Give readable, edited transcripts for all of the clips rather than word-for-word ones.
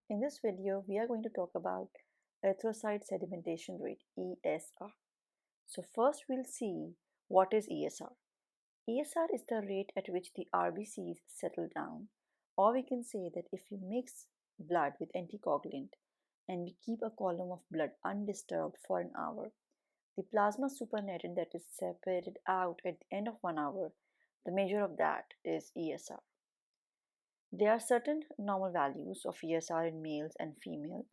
In this video, we are going to talk about erythrocyte sedimentation rate, ESR. So first we'll see what is ESR. ESR is the rate at which the RBCs settle down, or we can say that if you mix blood with anticoagulant and we keep a column of blood undisturbed for an hour, the plasma supernatant that is separated out at the end of 1 hour, the measure of that is ESR. There are certain normal values of ESR in males and females.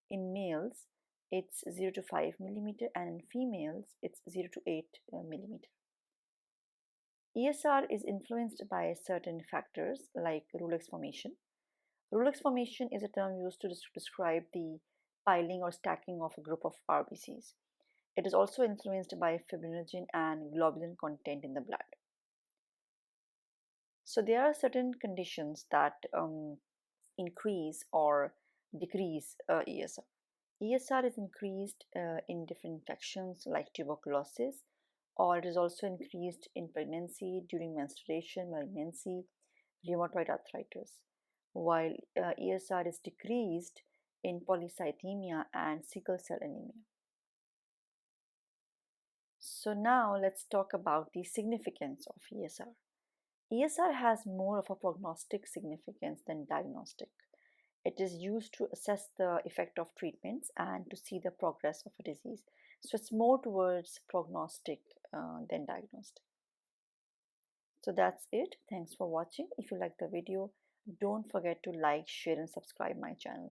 In males, it's 0 to 5 millimeter, and in females, it's 0 to 8 millimeter. ESR is influenced by certain factors like Rolex formation. Rolex formation is a term used to describe the piling or stacking of a group of RBCs. It is also influenced by fibrinogen and globulin content in the blood. So there are certain conditions that increase or decrease ESR. ESR is increased in different infections like tuberculosis, or it is also increased in pregnancy, during menstruation, malignancy, rheumatoid arthritis, while ESR is decreased in polycythemia and sickle cell anemia. So now let's talk about the significance of ESR. ESR has more of a prognostic significance than diagnostic. It is used to assess the effect of treatments and to see the progress of a disease. So it's more towards prognostic than diagnostic. So that's it. Thanks for watching. If you like the video, don't forget to like, share, and subscribe my channel.